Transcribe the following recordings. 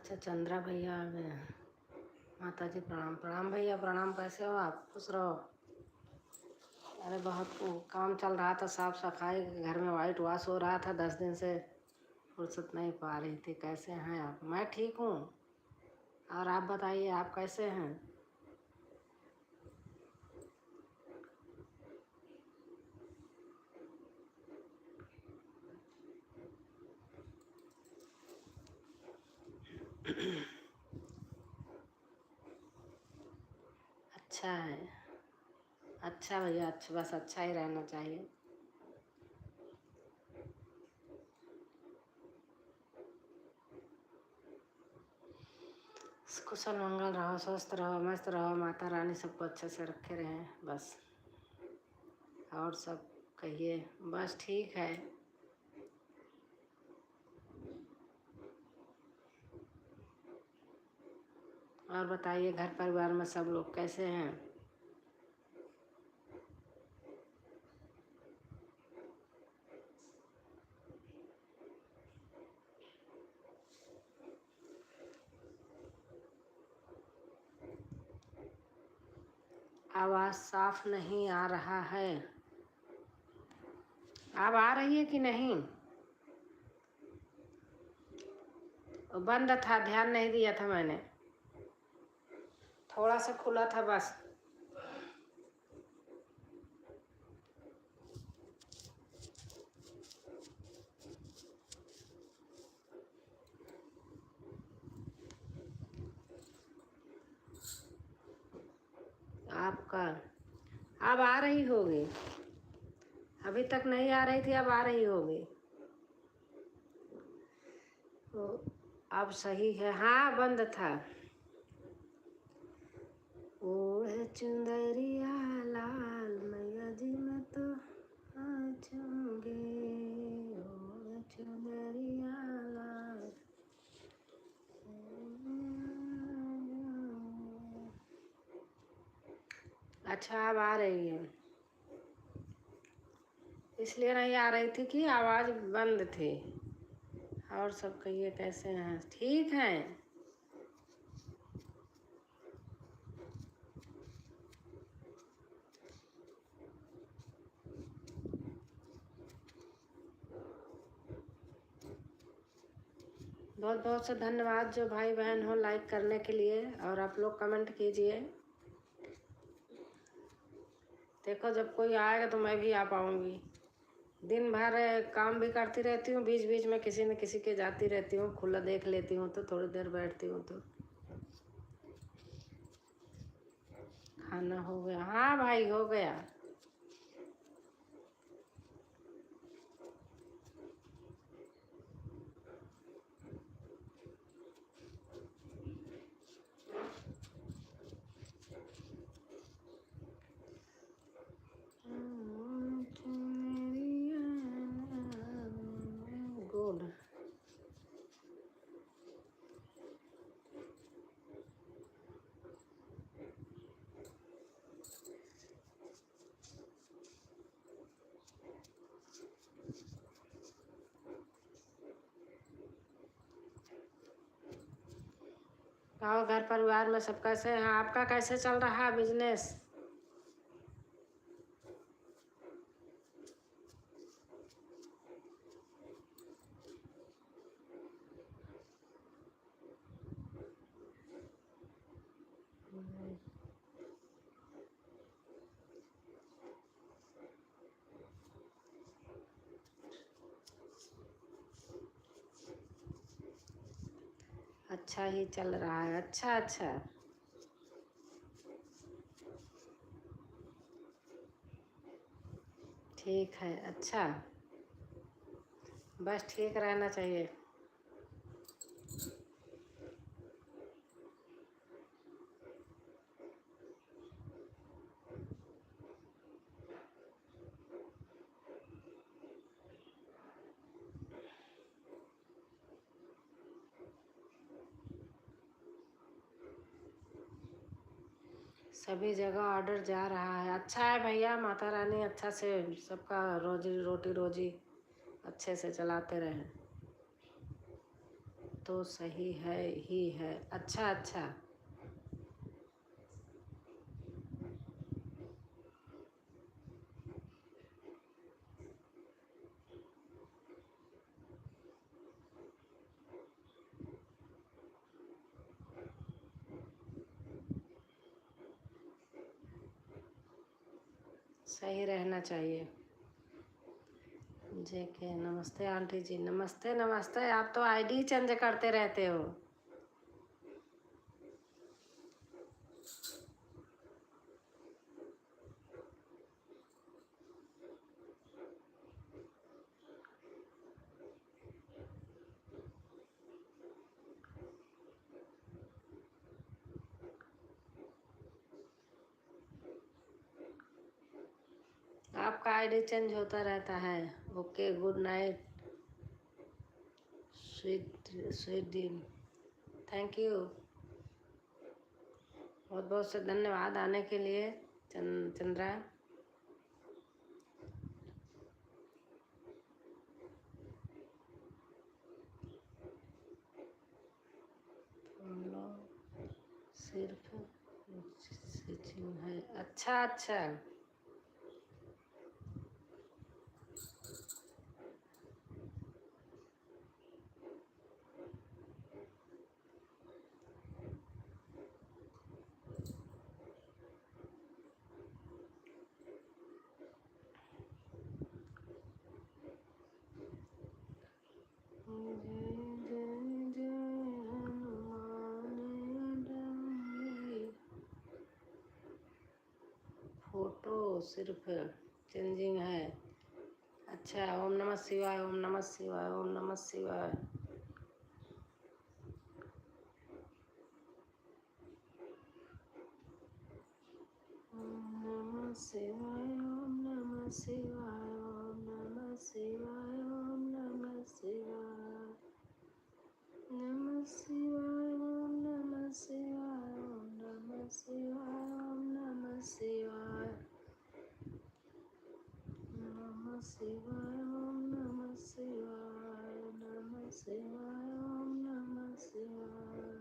अच्छा, चंद्रा भैया आ गए हैं। माता जी प्रणाम। प्रणाम भैया, प्रणाम। कैसे हो आप? खुश रहो। अरे बहुत काम चल रहा था, साफ सफाई, घर में वाइट वॉश हो रहा था। 10 दिन से फुर्सत नहीं पा रही थी। कैसे हैं आप? मैं ठीक हूँ। और आप बताइए, आप कैसे हैं? अच्छा है। अच्छा भैया, अच्छा, बस अच्छा ही रहना चाहिए। कुशल मंगल रहो, स्वस्थ रहो, मस्त रहो। माता रानी सबको अच्छे से रखे रहें बस। और सब कहिए। बस ठीक है। और बताइए, घर परिवार में सब लोग कैसे हैं? आवाज़ साफ नहीं आ रहा है। अब आ रही है कि नहीं? बंद था, ध्यान नहीं दिया था मैंने। थोड़ा सा खुला था बस। आपका अब आ रही होगी। अभी तक नहीं आ रही थी, अब आ रही होगी। तो अब सही है। हाँ, बंद था। ओढ़ चुंदरिया लाल, मैया जी मैं तो आऊंगी। ओढ़ चुंदरिया लाल। अच्छा, अब आ रही है। इसलिए नहीं आ रही थी कि आवाज़ बंद थी। और सब कहिए, कैसे हैं? ठीक हैं। बहुत बहुत से धन्यवाद जो भाई बहन हो लाइक करने के लिए। और आप लोग कमेंट कीजिए। देखो, जब कोई आएगा तो मैं भी आ पाऊँगी। दिन भर काम भी करती रहती हूँ, बीच बीच में किसी न किसी के जाती रहती हूँ। खुला देख लेती हूँ तो थोड़ी देर बैठती हूँ तो। खाना हो गया? हाँ भाई, हो गया। गुड। और घर परिवार में सब कैसे हैं? आपका कैसे चल रहा है बिजनेस? अच्छा ही चल रहा है। अच्छा अच्छा। ठीक है। अच्छा, बस ठीक रहना चाहिए। सभी जगह ऑर्डर जा रहा है। अच्छा है भैया, माता रानी अच्छा से सबका रोजी रोटी रोजी अच्छे से चलाते रहें। तो सही है ही है। अच्छा अच्छा, सही रहना चाहिए। जेके नमस्ते आंटी जी। नमस्ते नमस्ते। आप तो आईडी चेंज करते रहते हो। आपका आईडी चेंज होता रहता है। Okay, good night sweet sweet dream. Thank you, बहुत बहुत से धन्यवाद आने के लिए चंद्रा। हम लोग सिर्फ स्विचिंग है। अच्छा अच्छा, फोटो सिर्फ चेंजिंग है। अच्छा, ओम नमः शिवाय, ओम नमः शिवाय, ओम नमः शिवाय। ओम नमः शिवाय, ओम नमः शिवाय, ओम नमः शिवाय, ओम नमः शिवाय। नमः शिवाय, ओम नमः शिवाय, ओम नमः शिवाय, ओम नमः शिवाय। नमः शिवाय, ओम नमः शिवाय, नमः शिवाय, ओम नमः शिवाय।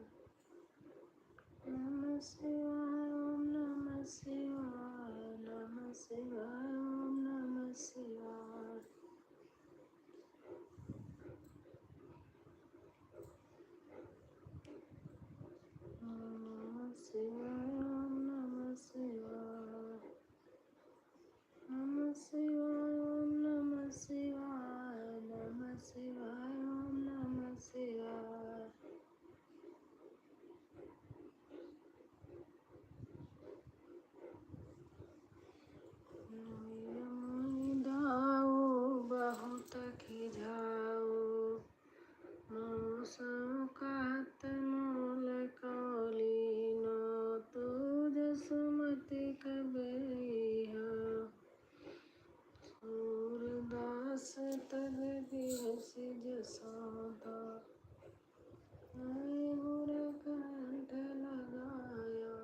नमः शिवाय, ओम नमः शिवाय, नमः शिवाय, ओम नमः शिवाय। नमः शिवाय, ओम नमः शिवाय। नमः शिवाय, ओम नमः शिवाय, नमः शिवाय, ओम नमः शिवाय। दाऊ बहुत खिझाऊ, मौसम कहत मोल कौलीनो, तुझ सुमति कबैया। सूरदास तग बिहसि जसोदा, गुर कंठ लगाया।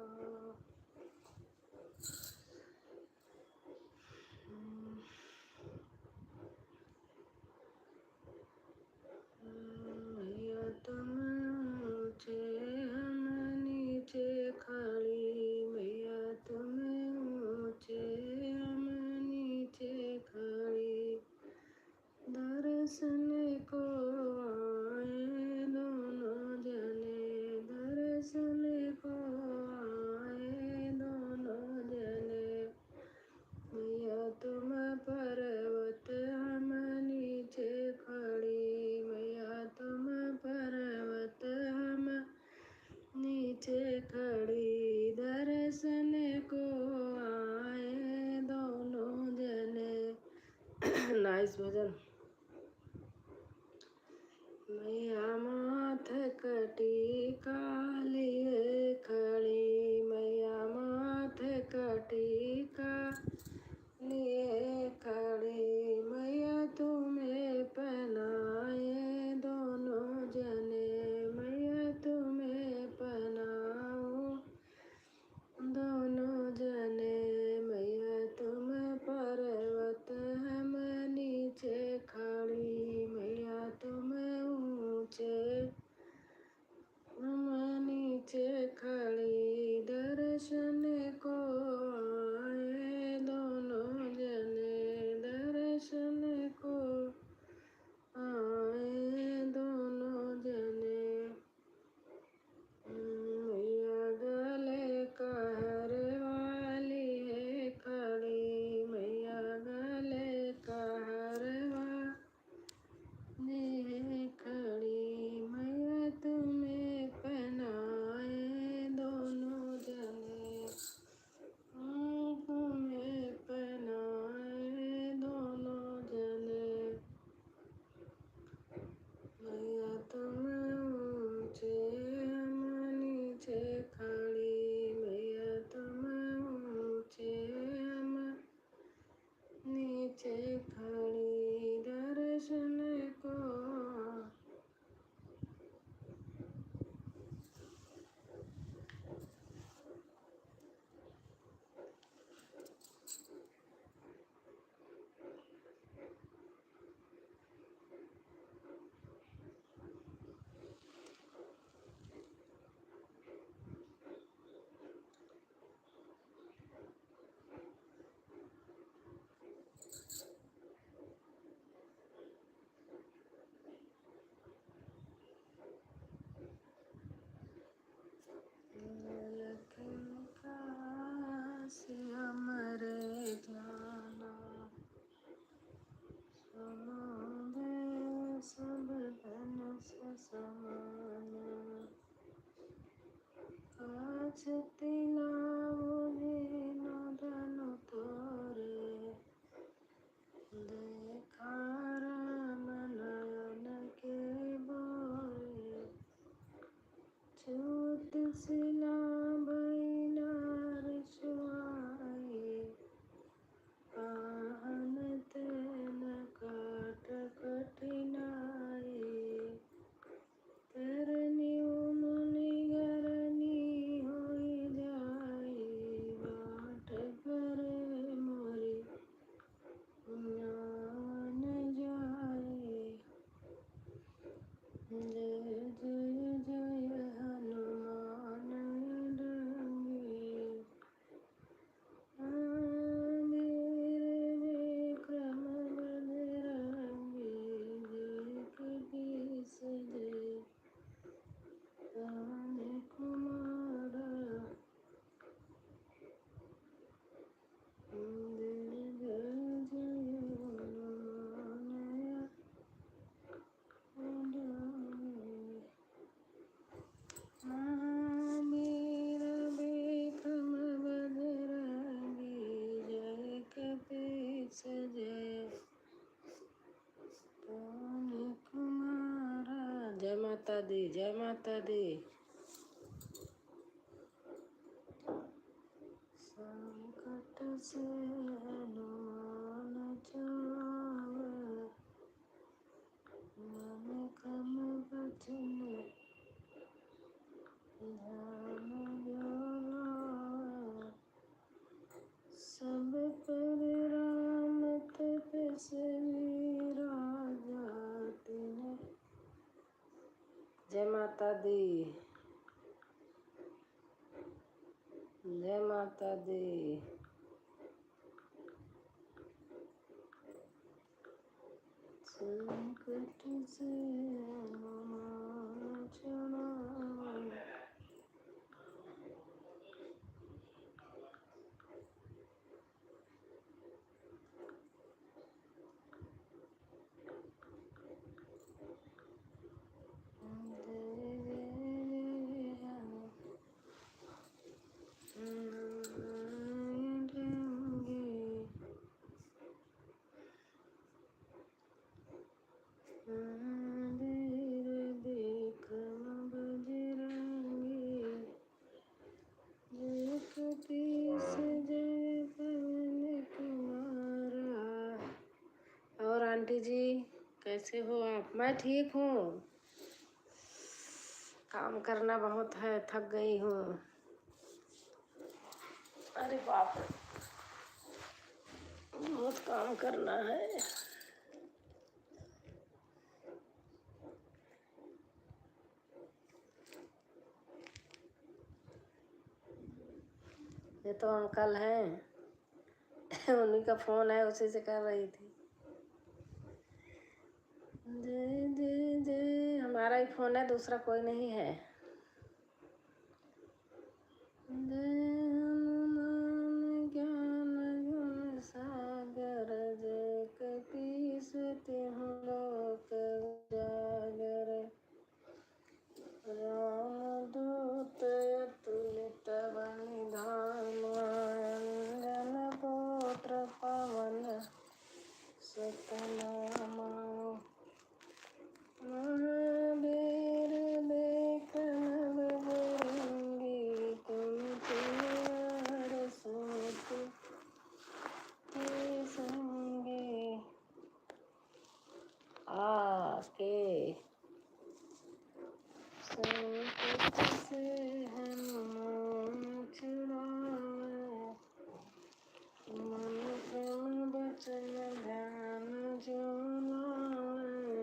भैया तुम ऊंचे हम नीचे खड़ी, भैया तुम ऊंचे हम नीचे खड़ी। दर्शन को आए दोनों जने, दर्शन को आए दोनों जने। भैया तुम पर्वत हम नीचे खड़ी, भैया तुम पर्वत हम नीचे खड़ी। दर्शन को आए दोनों जने। नाइस भजन। मैया माथ कटिका लिए खड़ी, मैया माथ कटिका लिए खड़ी। मैया तुम्हें पहनाए दोनों जने, मैया तुम्हें पहनाओ दोनों जने। मैया तुम पर्वत हम नीचे नीचे खड़ी भैया तुम ऊंचे हम नीचे खड़ी दर्शन को। जय माता दी, जय माता दी। संकट से हनुमान छुड़ावे, मन क्रम वचन ध्यान जो लावे। सब पर राम तपस्वी राजा तिन्हे। जय माता दी, जय माता दी। संकट से हनुमान छुड़ावे, और आंटी जी कैसे हो आप? मैं ठीक हूँ। काम करना बहुत है, थक गई हूँ। अरे बाप रे, बहुत काम करना है। ये तो अंकल हैं, उन्हीं का फोन है, उसी से कर रही थी। जय जय जय, हमारा ही फोन है, दूसरा कोई नहीं है। जय हनुमान ज्ञान गुण सागर, जय कपीस तिहुँ लोक उजागर। रामदूत अतुलित बल धामा, अंजन पुत्र पवन सुत नामा। महावीर विक्रम हनुमान छुड़ावे, मन क्रम वचन ध्यान जो लावे।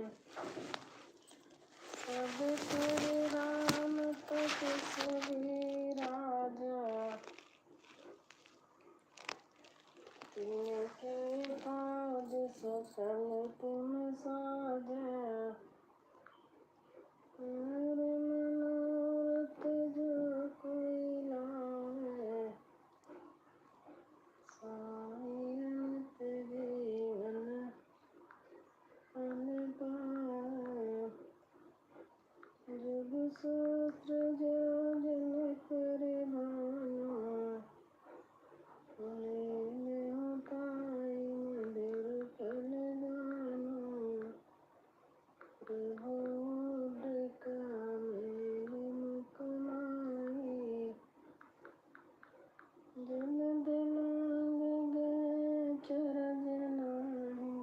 सब पर राम तपस्वी राजा, तिनके काज सकल तुम साजा। और मनोरथ जो कोई लावे, सायंत जीवन फल पावे। जुग सूत्र जो जन कर भानु, लील्यों ताई मधुर फल दानु। प्रभु मुद्रिका मेरि मुख माही, जन दिलांग गए चरज नाही।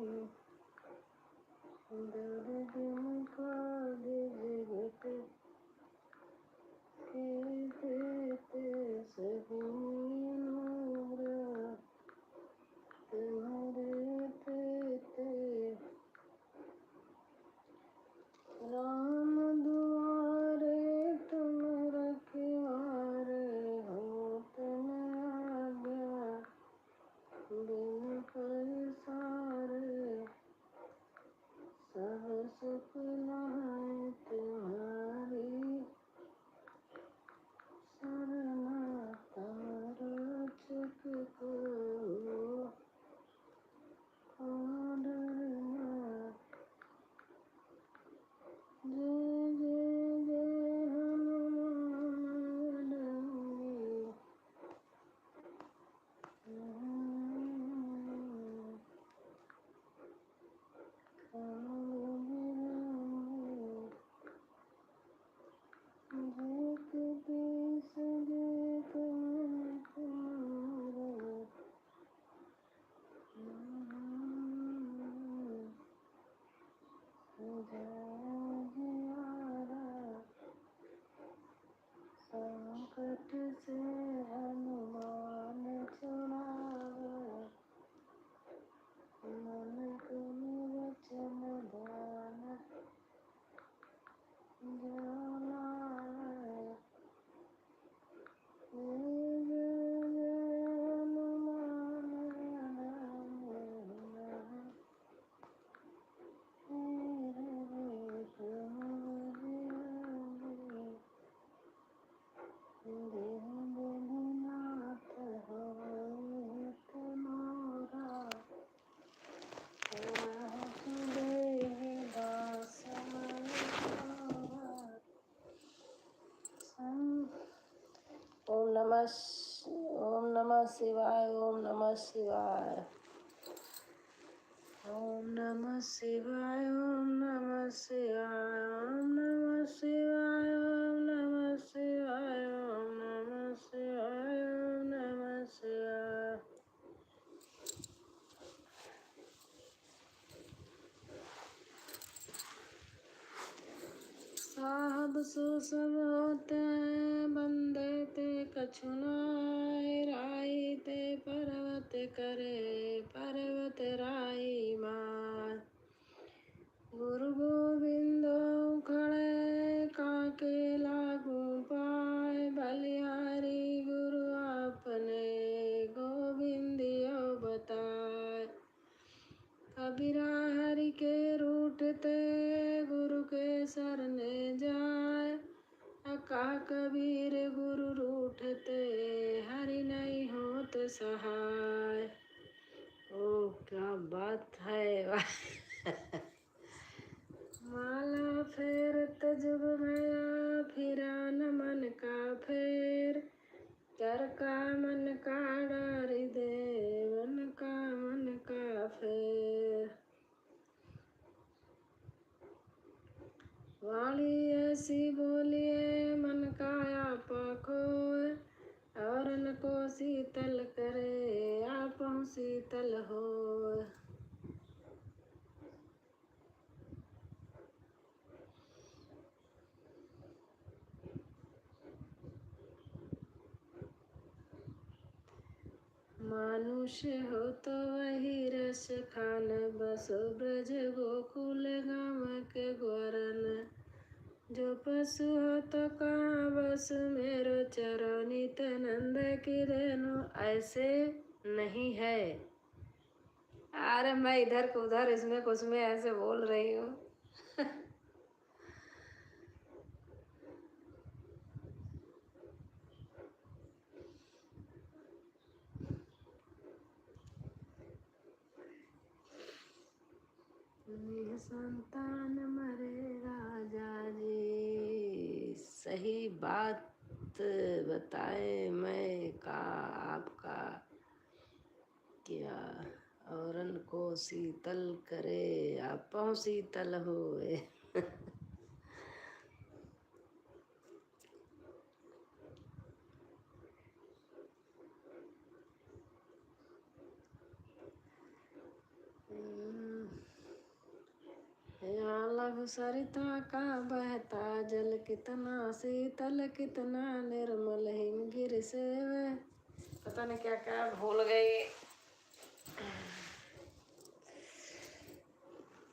दर्द मुखाद जगत के देते, सगुनी अनुग्रह तुम्हारे तेते। राम दुआरे तुम रखवारे, होत न आज्ञा बिनु पैसारे। सब सुख लहै तुम्हारी सरना, तम रक्षक कहो को डरना। जय जय जय हनुमान डंगी, काल बिरंगी। जय कपीस जय पवन कुमार, जय जियारा। संकट से हनुमान छुड़ावे, मन क्रम वचन ध्यान जो लावे। जय जय जय हनुमान मेरे विक्रम बजरंगी। दीन दीनानाथ होय तुम्हारा, राहु देहि दास मन तुम्हारा। ओम नमः शिवाय, ओम नमः शिवाय, ओम नमः शिवाय, ओम नमः शिवाय, ओम नमः शिवाय, ओम नमः शिवाय, ओम नमः शिवाय, ओम नमः शिवाय। साहब सो सब होते बंदे ते कछु नाय। राई ते पर्वत करे, पर्वत राई मार। गुरु गोविंद खड़े काके लागू पाए, बलिहारी गुरु आपने गोविंदियो बताए। कबीरा हरि के रूठते गुरु के सरने जाए, अका कबीर गुरु रूठते हरि नहीं होत सहाय। ओ क्या बात है। माला फेरत जुग भया, फिरा न मन का फेर। कर का मन का डारी दे, मन का फेर। वाणी ऐसी बोलिए मन का आपा खोए, और न को शीतल करे आपहु शीतल होए। मनुष्य हो तो वही रस खान, बसो ब्रज गोकुल गाम के ग्वारन। जो पशु हो तो कहाँ बस मेरो चरो, नित नंद की रेणु ऐसे नहीं है। अरे मैं इधर को उधर इसमें कुछ में ऐसे बोल रही हूँ। संतान मरे राजा जी, सही बात बताए मैं का आपका क्या, औरन को शीतल करे आपो शीतल होए। यहाँ लघु सरिता का बहता जल, कितना शीतल कितना निर्मल, हिमगिर से वह पता नहीं क्या क्या भूल गई।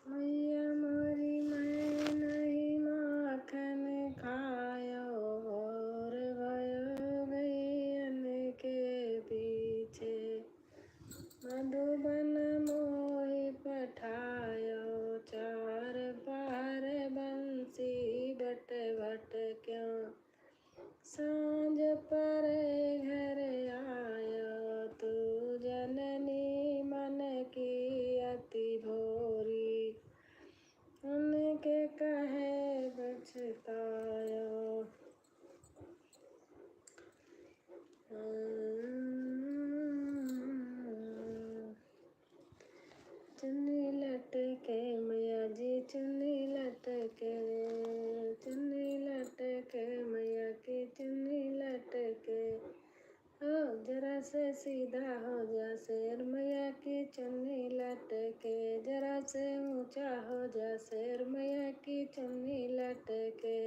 मैया मोरी मैं नहीं माखन खायो, और भयो गैयन के पीछे, मधुबन मोहि पठायो, चार पार बंसी बट बट क्यों, सांझ परे घर आयो, तू जननी मन की अति भोरी, उनके कहे बचतायो। चुन्नी लटके मैया जी, चुन्नी लटके, चुन्नी लटके मैया की चुन्नी लटके, हो जरा से सीधा हो जा शेर मैया की चुन्नी लटके, जरा से ऊंचा हो जा शेर मैया की चुन्नी लटके,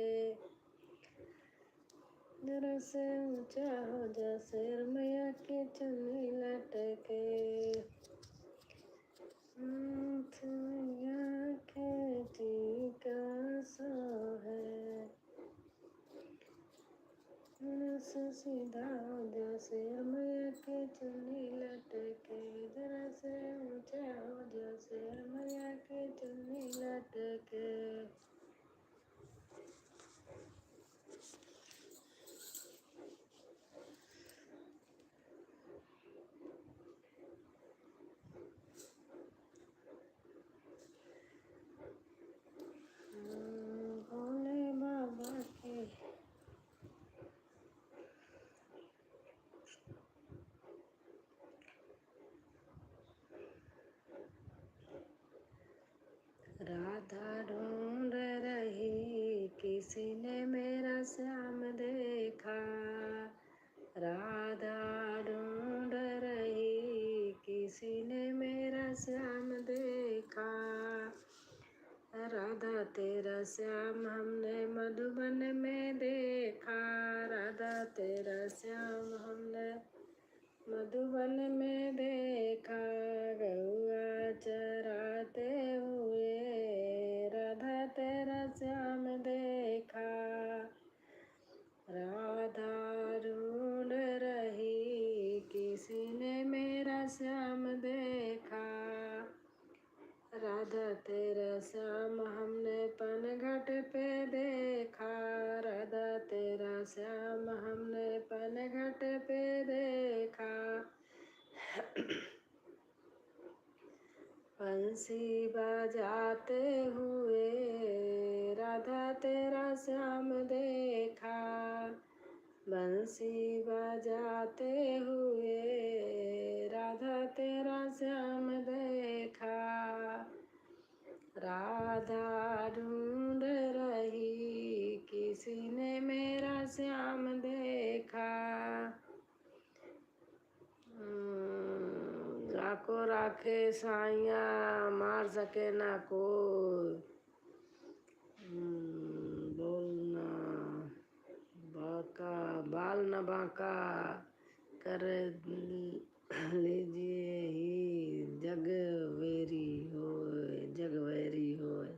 जरा से ऊंचा हो जा शेर मैया की चुन्नी लटके। खेती का सो है, सीधा हो जा शेर मैया की चुन्नी लटके, जरा से ऊंचा हो जा शेर मैया की चुन्नी लटके। भोले बाबा के राधा ढूंढ रही किसी ने मेरा श्याम देखा, राधा ढूंढ रही किसी ने मेरा श्याम देखा, राधा तेरा श्याम हमने मधुबन में देखा, राधा तेरा श्याम हमने मधुबन में देखा, गौआ चराते हुए राधा तेरा श्याम देखा, राधा ढूंढ रही किसी ने मेरा श्याम देखा, राधा तेरा श्याम हमने पनघट पे देखा, राधा तेरा श्याम हमने पनघट पे देखा, बंसी बजाते हुए राधा तेरा श्याम देखा, बंसी बजाते हुए राधा तेरा श्याम देखा, राधा ढूंढ रही किसी ने मेरा श्याम देखा। जाको राखे साइया मार सके ना कोई, बोलना बाका बाल न बाका कर लीजिए ही जग वेरी होए, जग वैरी होए।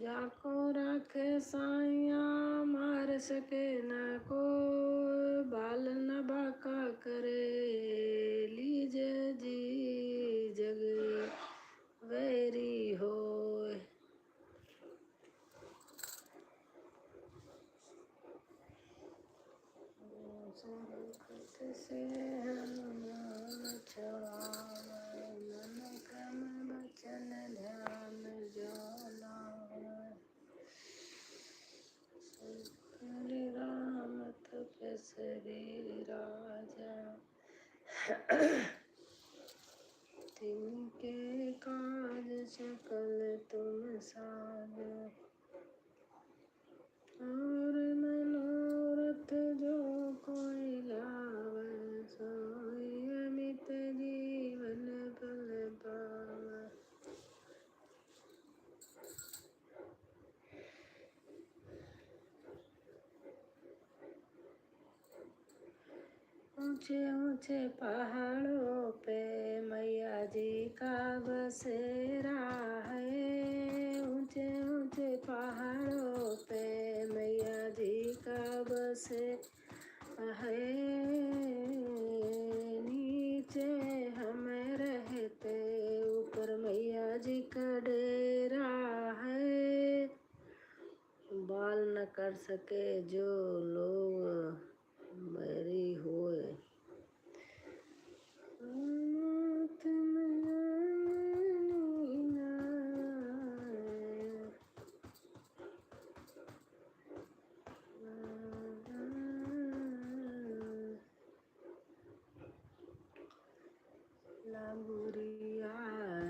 जाको राखे साइया मार सके न को, बाल न बाका करे लीजिए जी जग वैरी होए। से हनुमान छुड़ावे, मन क्रम बचन ध्यान जो लावे। हरि राम तपस्वी राजा, तिनके काज सकल तुम साजा। और मनोरथ जो कोई लावे, सोई अमित जीवन फल पावे। ऊंचे ऊंचे पहाड़ों पे मैया जी का बसेरा है। ऊंचे ऊंचे पहाड़ों पे मैया जी का बसेरा है। नीचे हम रहते ऊपर मैया जी का डेरा है। बाल न कर सके जो लोग बैरी होए। लंगुरिया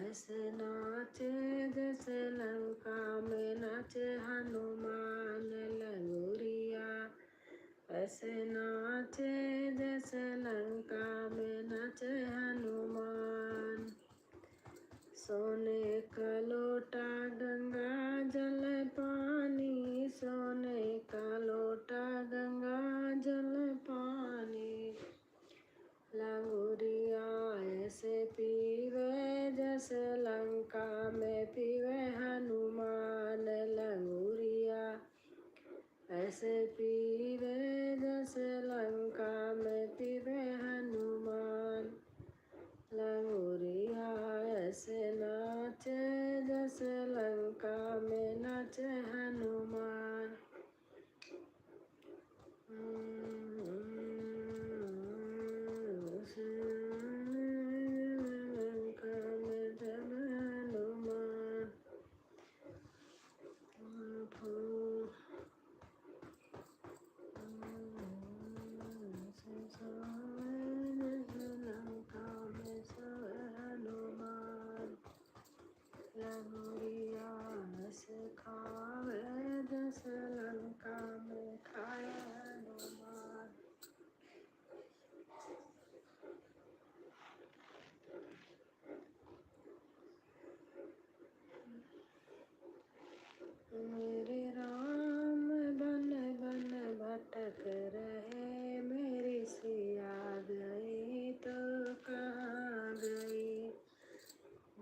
ऐसे नाचे जैसे लंका में नाचे हनुमान। लंगुरिया ऐसे नाचे जैसे लंका में नाचे हनुमान। सोने का लोटा गंगा जल पानी, सोने का लोटा गंगा जल पानी। लंगुरिया ऐसे पीवे जैसे लंका में पीवे हनुमान। लंगुरिया ऐसे पीवे जैसे लंका में पीवे हनुमान। लंगुरिया ऐसे नाचे जैसे लंका में नाचे हनुमान। लंका में जब हनुमान लंका में सब हनुमान। लंगुरिया से खावे जैसे लंका में खाए हनुमान। मेरे राम बन बन भटक रहे, मेरी सिया गई तो कहाँ गई।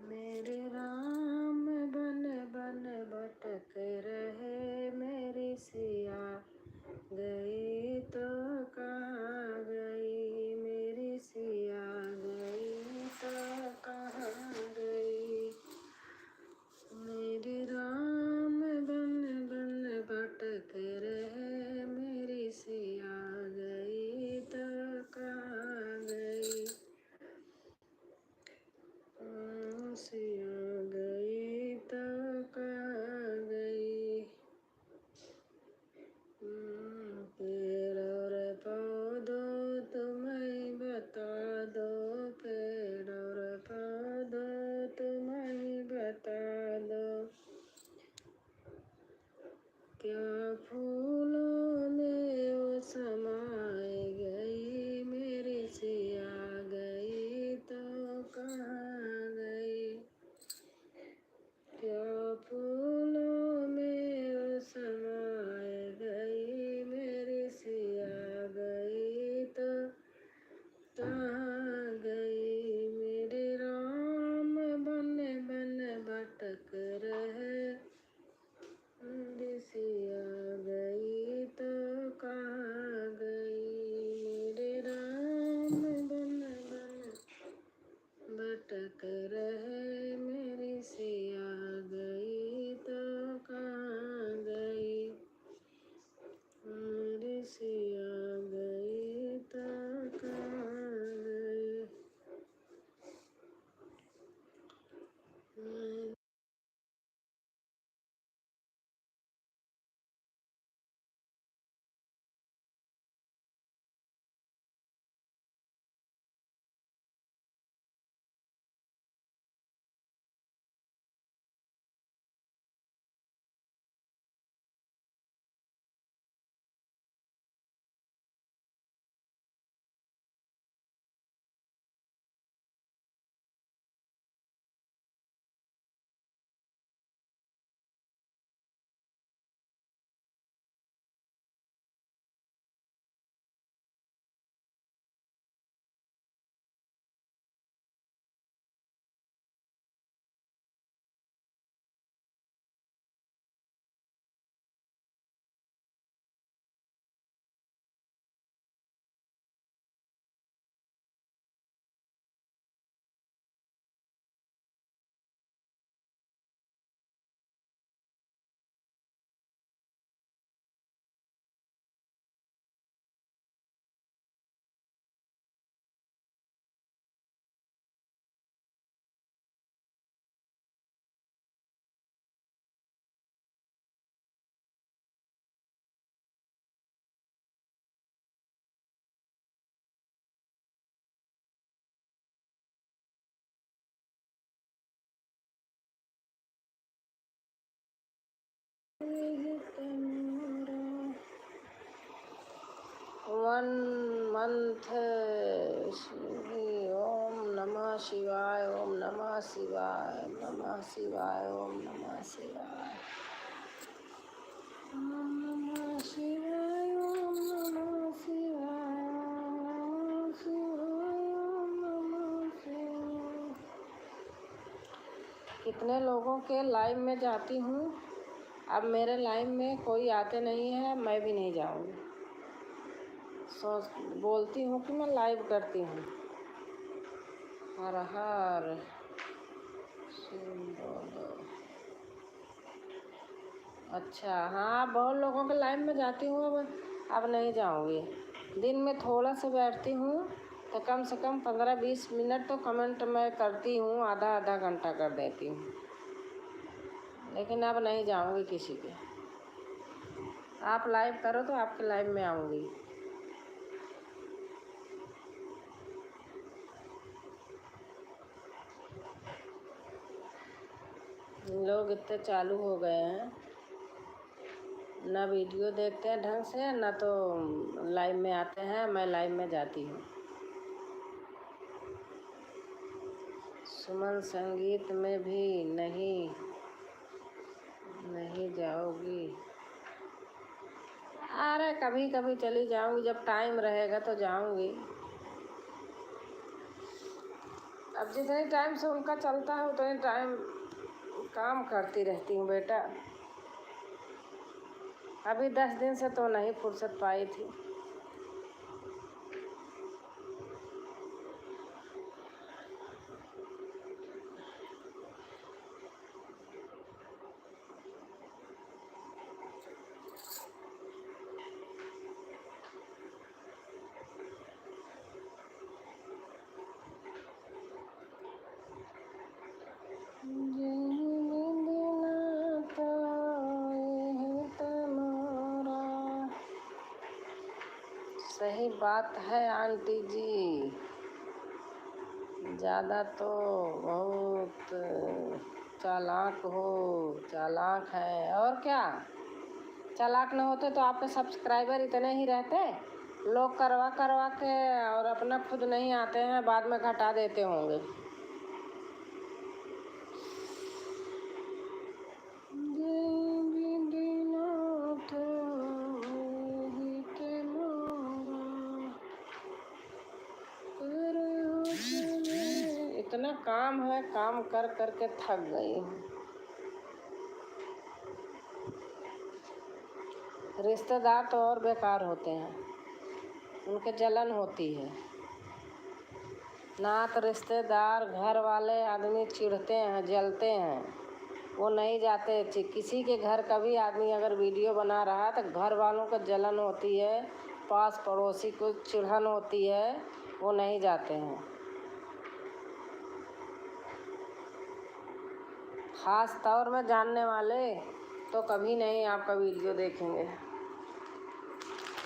मेरे राम बन बन भटक रहे, मेरी सिया गई तो कहाँ गई। मेरी सिया गई तो कहाँ गई। मेरे राम बन बन भटक रहे, मेरी सिया गई तो कहाँ गई। सिया गई तो कहाँ गई। पेड़ और पौधों तुम्हें बता दो, पेड़ और पौधों तुम्हें बता दो। क्या फूलों में वो समाए गई, मेरी सिया गई तो कहाँ गई। क्या फूलों में वो समाए गई, मेरी 1 month ओम नमः शिवाय, ओम नमः शिवाय, नमः शिवाय, ओम नमः शिवाय, ओम नमः शिवाय, ओम नमः शिवाय, ओम शिवाय, ओम नमः शिवाय। कितने लोगों के लाइव में जाती हूँ, अब मेरे लाइव में कोई आते नहीं है, मैं भी नहीं जाऊँगी। सोच बोलती हूँ कि मैं लाइव करती हूँ। हर हर शिव बोलो। अच्छा हाँ, बहुत लोगों के लाइव में जाती हूँ, अब नहीं जाऊँगी। दिन में थोड़ा सा बैठती हूँ तो कम से कम 15-20 मिनट तो कमेंट मैं करती हूँ, आधा आधा घंटा कर देती हूँ, लेकिन अब नहीं जाऊँगी किसी के। आप लाइव करो तो आपके लाइव में आऊँगी। लोग इतने चालू हो गए हैं, ना वीडियो देखते हैं ढंग से, ना तो लाइव में आते हैं। मैं लाइव में जाती हूँ। सुमन संगीत में भी नहीं जाओगी? अरे कभी कभी चली जाऊंगी, जब टाइम रहेगा तो जाऊंगी। अब जितने टाइम से उनका चलता है उतने टाइम काम करती रहती हूँ बेटा। अभी 10 दिन से तो नहीं फुर्सत पाई थी। सही बात है आंटी जी, ज़्यादा तो बहुत चालाक है। और क्या, चालाक न होते तो आपके सब्सक्राइबर इतने ही रहते। लोग करवा के और अपना खुद नहीं आते हैं, बाद में घटा देते होंगे। इतना काम है, काम कर के थक गई हूँ। रिश्तेदार तो और बेकार होते हैं, उनके जलन होती है। ना तो रिश्तेदार, घर वाले आदमी चिढ़ते हैं, जलते हैं, वो नहीं जाते। किसी के घर का भी आदमी अगर वीडियो बना रहा तो घर वालों को जलन होती है, पास पड़ोसी को चिढ़न होती है, वो नहीं जाते हैं। ख़ास तौर में जानने वाले तो कभी नहीं आपका वीडियो देखेंगे,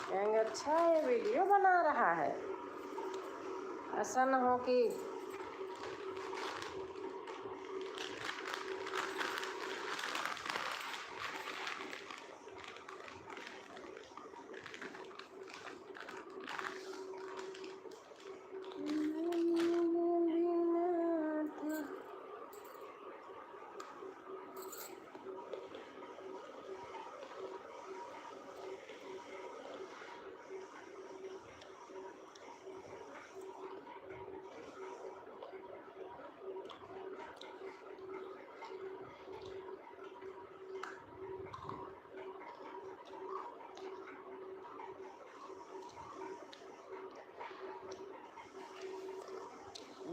कहेंगे अच्छा ये वीडियो बना रहा है। ऐसा न हो कि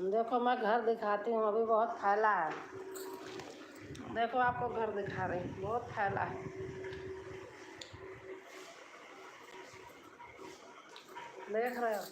देखो मैं घर दिखाती हूँ, अभी बहुत फैला है। देखो आपको घर दिखा रही हूँ, बहुत फैला है। देख रहे हो?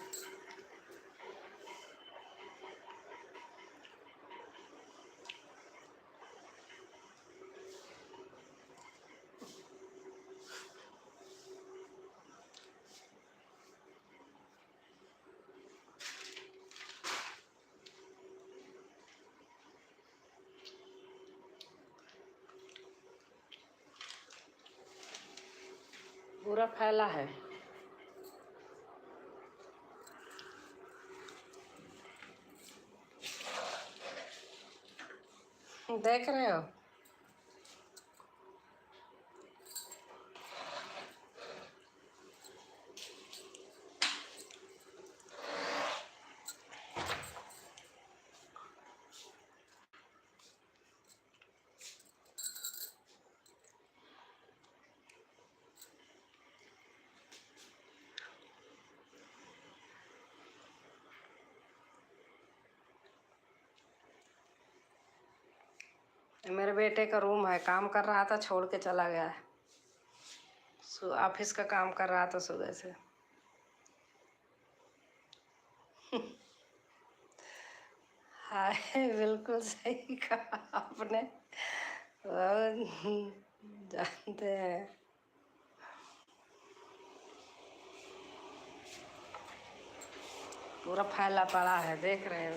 पूरा फैला है। देख रहे हो? मेरे बेटे का रूम है, काम कर रहा था, छोड़ के चला गया है। ऑफिस का काम कर रहा था सुबह से। हाय, बिल्कुल सही कहा आपने। वो जानते हैं, पूरा फैला पड़ा है, देख रहे हो?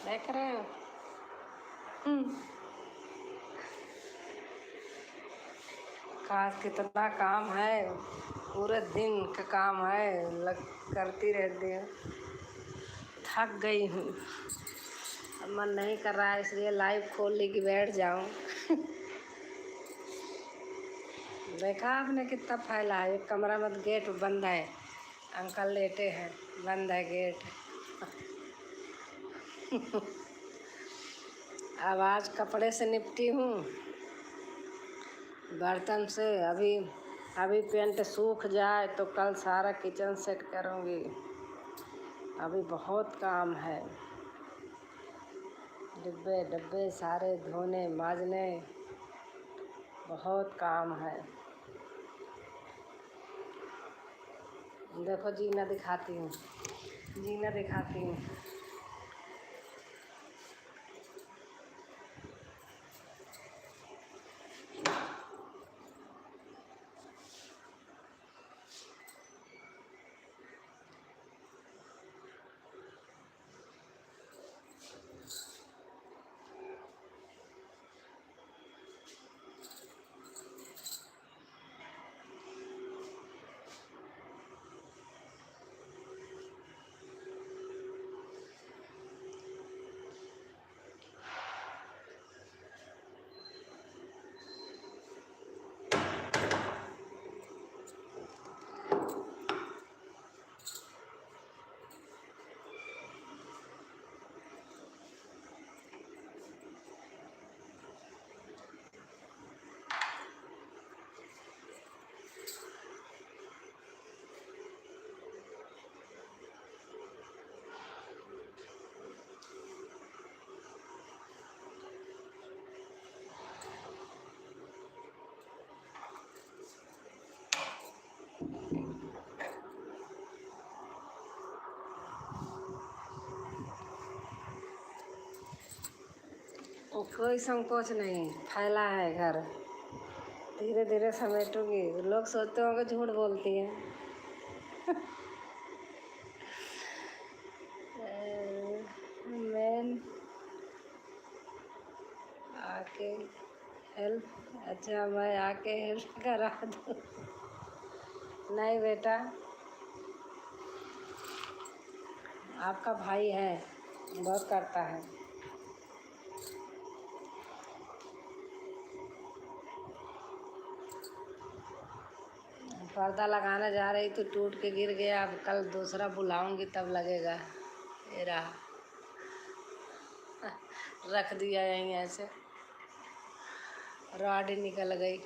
देख रहे हो? कितना काम है, पूरे दिन का काम है, करती रहती हूँ। थक गई हूँ, अब मन नहीं कर रहा है, इसलिए लाइव खोल ली कि बैठ जाऊँ। देखा आपने कितना फैला है? एक कमरा में गेट बंद है, अंकल लेटे हैं, बंद है गेट। अब आज कपड़े से निपटी हूँ, बर्तन से। अभी पेंट सूख जाए तो कल सारा किचन सेट करूँगी। अभी बहुत काम है, डिब्बे डब्बे सारे धोने मांजने, बहुत काम है। देखो जीना दिखाती हूँ, जीना दिखाती हूँ। कोई संकोच नहीं, फैला है घर, धीरे धीरे समेटूंगी। लोग सोचते होंगे झूठ बोलती है। मैं आके हेल्प, अच्छा मैं आके हेल्प करा दूँ? नहीं बेटा, आपका भाई है, बहुत करता है। पर्दा लगाने जा रही तो टूट के गिर गया, अब कल दूसरा बुलाऊंगी तब लगेगा। ये रहा, रख दिया यहीं ऐसे, रॉड ही निकल गई।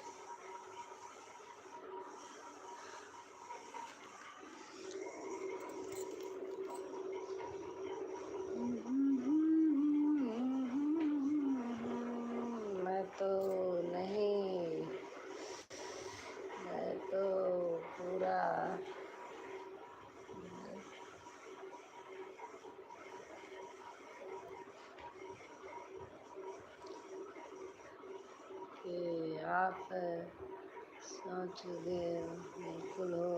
मैं तो नहीं, मैं तो पूरा कि आप सोच गए बिल्कुल हो।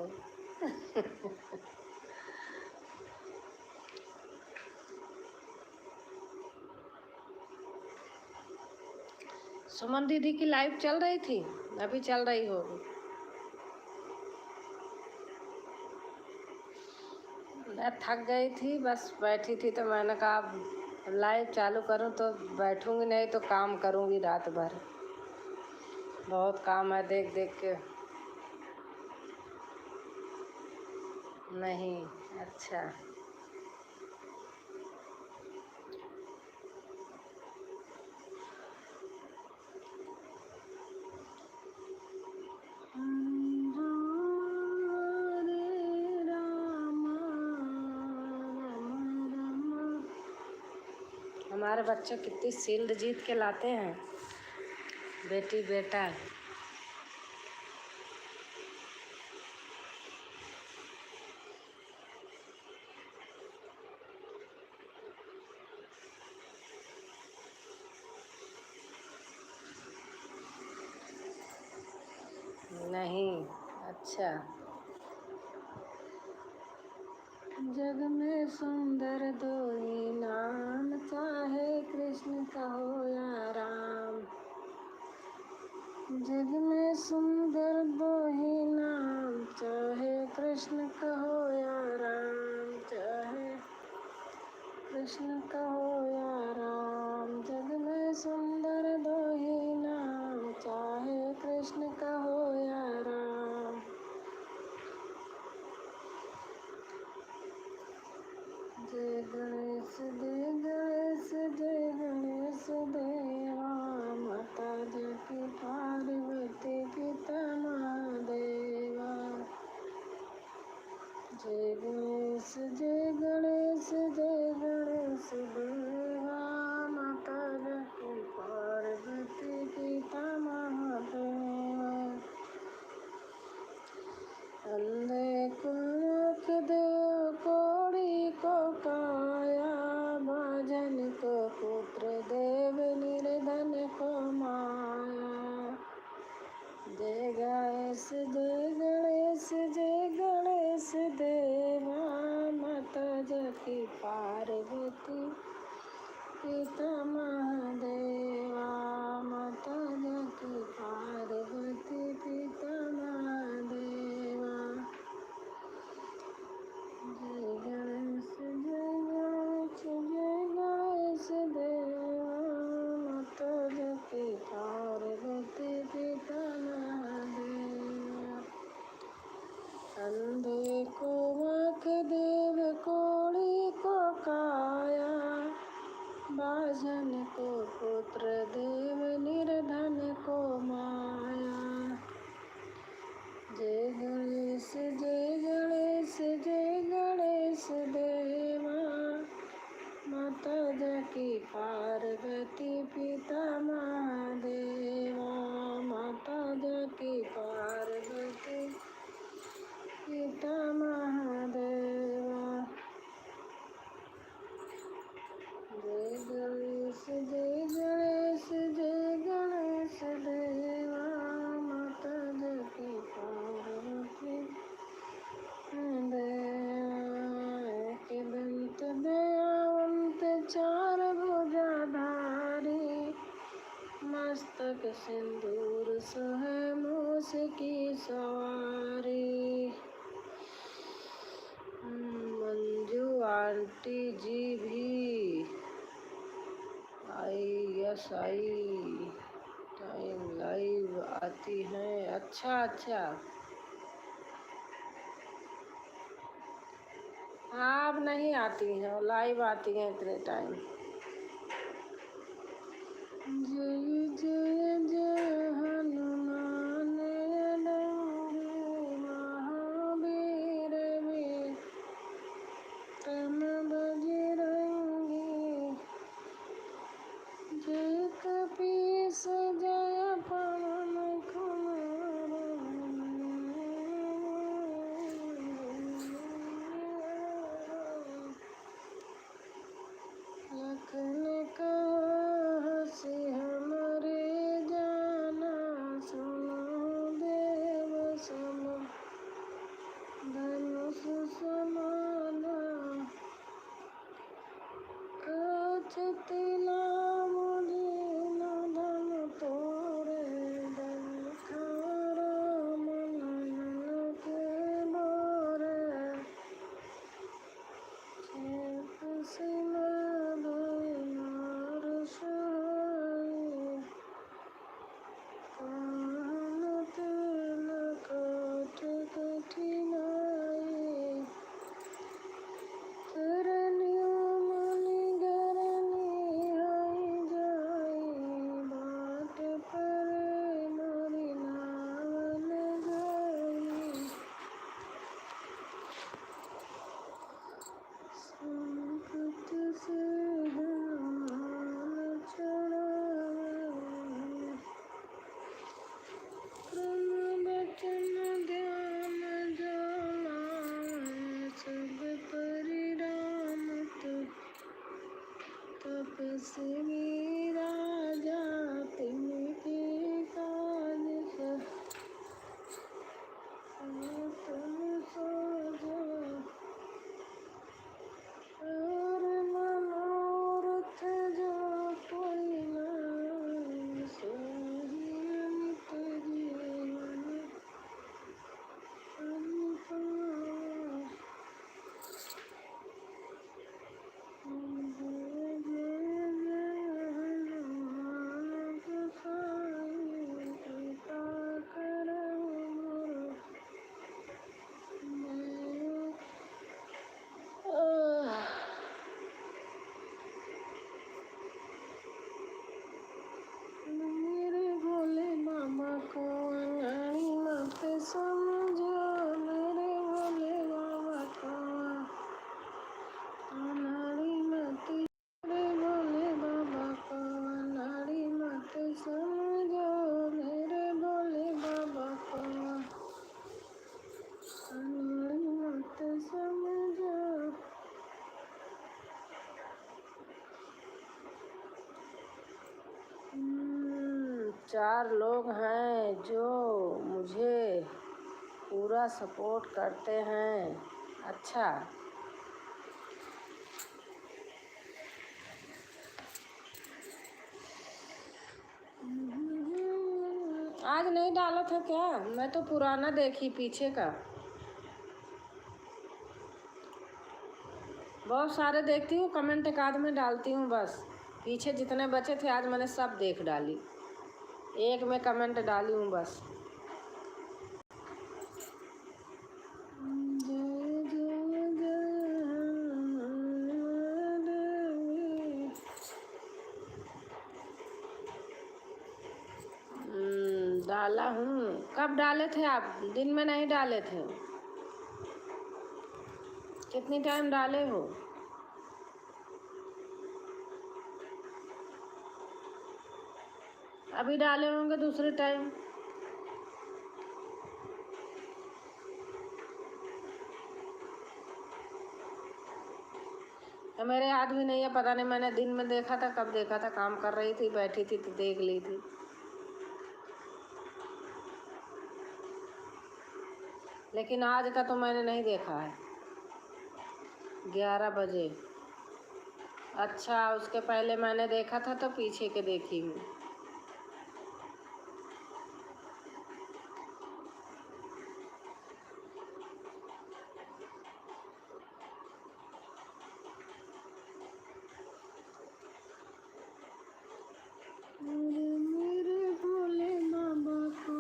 सुमन दीदी की लाइव चल रही थी, अभी चल रही होगी। मैं थक गई थी, बस बैठी थी तो मैंने कहा अब लाइव चालू करूँ तो बैठूँगी नहीं तो काम करूँगी रात भर। बहुत काम है देख देख के। नहीं, अच्छा। हमारे बच्चे कितनी शील्ड जीत के लाते हैं, बेटी बेटा। नहीं, अच्छा। जग में सुंदर दो ही नाम, चाहे कृष्ण कहो या राम। जग में सुंदर दो ही नाम, चाहे कृष्ण कहो या राम, चाहे कृष्ण कहो या राम। जग में सुंदर दो ही नाम, चाहे कृष्ण कहो या राम। जय गणेश जय गणेश जय गणेश देवा, माता जकी पार्वती पिता महादेवा। जय गणेश जय गणेश जय गणेश देवा, माता जकी पार्वती पिता महादेवा। अंधे को आँख देव कोढ़ी को काया, बाजन को पुत्र देव निर्धन को माया। जय गणेश जय गणेश जय गणेश देवा, माता जकी पार्वती पिता महादेवा। माता जकी पार्वती पिता महादेवा। जय गणेश जय गणेश जय गणेश देवा, माता जकी पार्वती पिता महादेवा। अंधे को आँख देव कोढ़ी को काया, बाजन को पुत्र देव निर्धन को माया। जय गणेश जय गणेश जय गणेश देवा, माता जकी पार्वती पिता महादेवा। माता जकी पार्वती पिता महादेवा। जय गणेश जय गणेश जय गणेश देवा, माता जकी पार्वती देवा। एक दंत दयावंत चार भुजाधारी, मस्तक सिंदूर सोहे मूस की सवारी। मंजू आंटी जी भी ISI टाइम लाइव आती हैं। अच्छा अच्छा, आप नहीं आती हैं, लाइव आती हैं इतने टाइम। जय जय जय हनुमान अडंगे महावीर विक्रम बजरंगी। जय कपीस जय पवन कुमार, लखन कहा से हमरे जा 4 लोग हैं जो मुझे पूरा सपोर्ट करते हैं। अच्छा, आज नहीं डाला था क्या? मैं तो पुराना देखी, पीछे का बहुत सारे देखती हूँ, कमेंट एक आध में डालती हूँ बस। पीछे जितने बचे थे आज मैंने सब देख डाली, एक में कमेंट डाली हूँ बस। डाला हूँ। कब डाले थे आप? दिन में नहीं डाले थे? कितनी टाइम डाले हो? अभी डाले होंगे दूसरे टाइम। मेरे याद भी नहीं है, पता नहीं मैंने दिन में देखा था, कब देखा था, काम कर रही थी, बैठी थी तो देख ली थी। लेकिन आज का तो मैंने नहीं देखा है। 11 बजे। अच्छा, उसके पहले मैंने देखा था तो पीछे के देखी हूँ। मेरे भोले बाबा को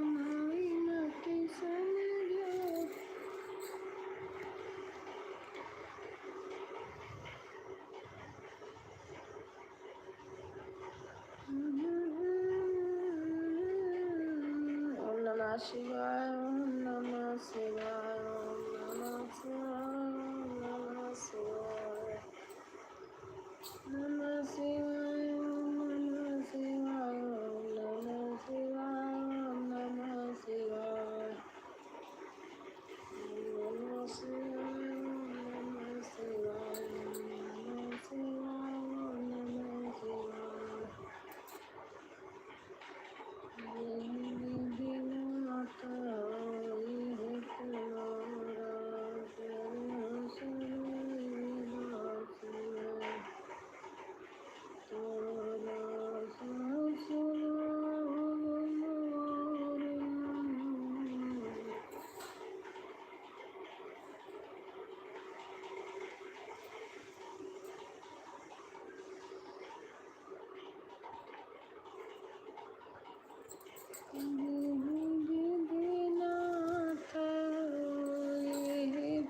नाई न किसन जो। ओम नमः शिवाय, ओम नमः शिवाय, ओम नमः शिवाय, ओम नमः शिवाय, नमः शिवाय, ओम नमः शिवाय, ओम नमः शिवाय, ओम नमः शिवाय, ओम नमः शिवाय, ओम नमः शिवाय, ओम नमः शिवाय, ओम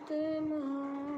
नमः शिवाय।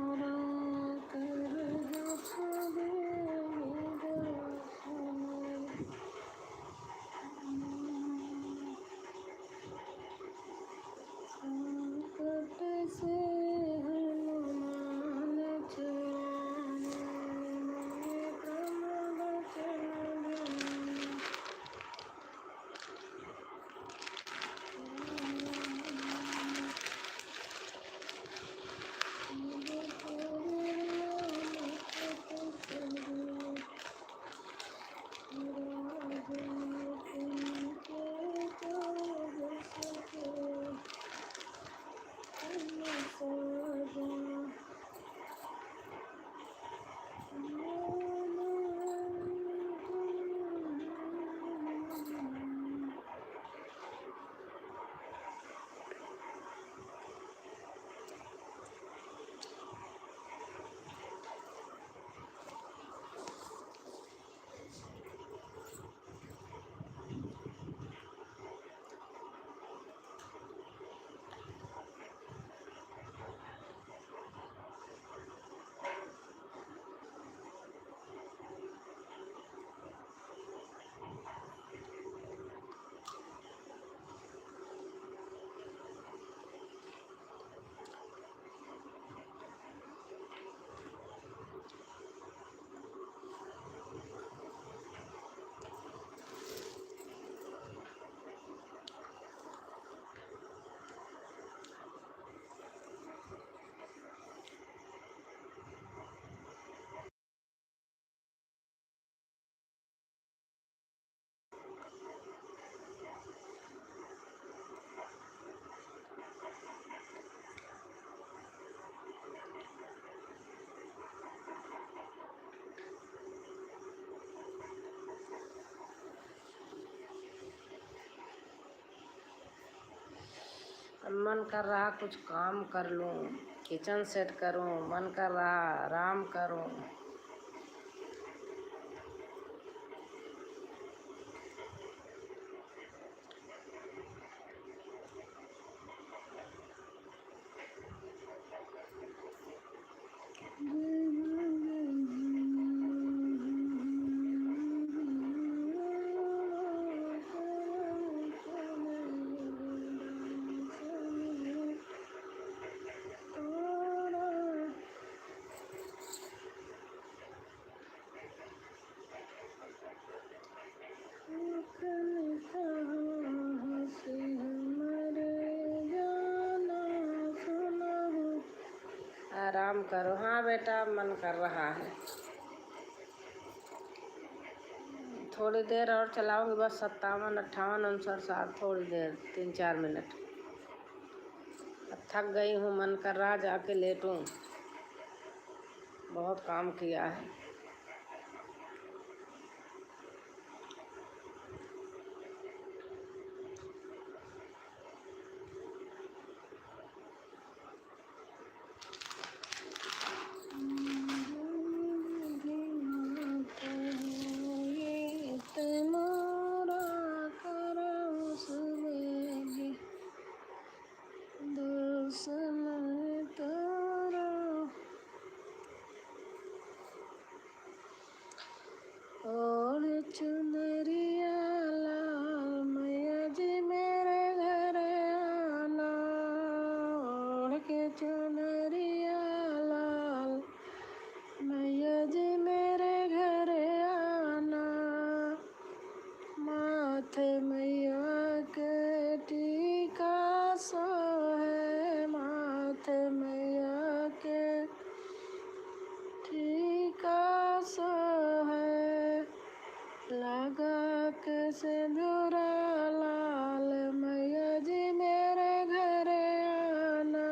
मन कर रहा कुछ काम कर लूं, किचन सेट करूं, मन कर रहा आराम करूं। आराम करो। हाँ बेटा, मन कर रहा है। थोड़ी देर और चलाऊंगी, बस 57, 58, 59, 60, थोड़ी देर 3-4 मिनट। अब थक गई हूँ, मन कर रहा जाके लेटूं। बहुत काम किया है। और चुनरिया लाल मैया जी मेरे घर आना, ओढ़ के चुनरिया लाल मैया जी मेरे घर आना। माथे मैया के टीका सोहे, माथे मैया के टीका सोहे, लगा के सिंदूरा लाल मैया जी मेरे घर आना,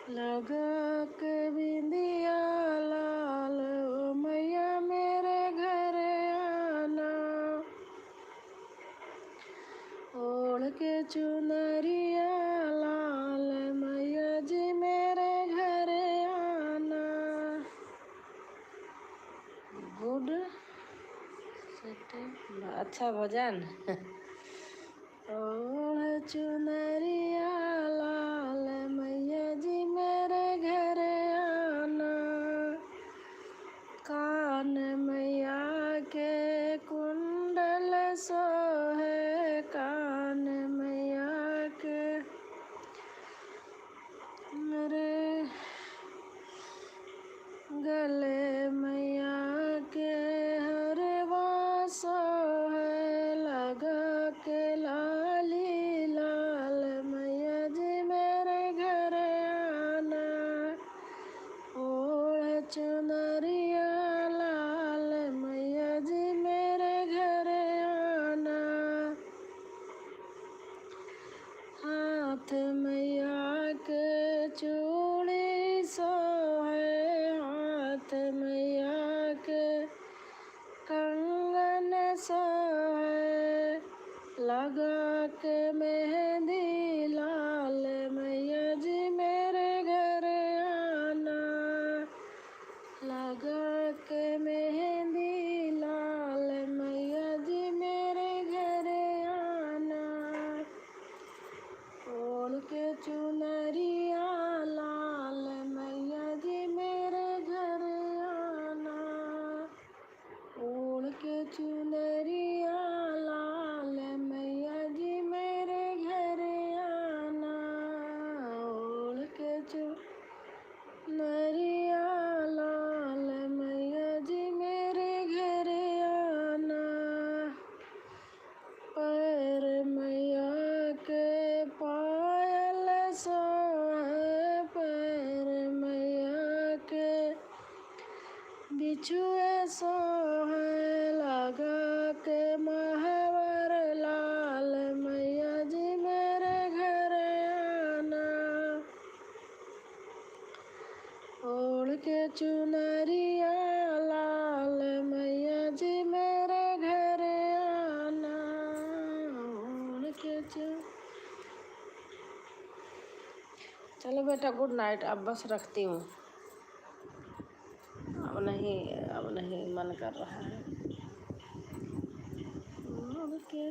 लगा के बिंदिया लाल ओ मैया मेरे घर आना, ओढ़ के चुनरिया लाल मैया जी मेरे घर आना। गुड, अच्छा भजन। ओढ़ चुनरिया लाल मैया जी मेरे घर आना, कान मैया के कुंडल सोहे, कान मैया के मेरे गले मैया के हरवा सोहे, लगा के लाली लाल मैया जी मेरे घर आना, ओढ़ चुनरिया लाल मैया जी मेरे घर आना। हाथ मैया के चूड़ी सोहे, हाथ मैया के कंगन सोहे, लगा के मेहंदी लाल मैया जी मेरे घर आना, लगा के मेहंदी लाल मैया जी मेरे घर आना, ओढ़ के चुनरिया लाल मैया जी मेरे घर आना, ओढ़ के चुनरिया लाल मैया जी मेरे घर आना, ओढ़ के चुनरिया लाल मैया जी मेरे घर आना। पैर मैया के पायल सोहे, पैर मैया के बिछुए सोहे, लगा के महावर लाल मैया जी मेरे घर आना, ओढ़ के चुनरिया लाल मैया जी मेरे घर आना, ओढ़ के चलो बेटा, गुड नाइट। अब बस रखती हूँ, अब नहीं मन कर रहा है। अब क्या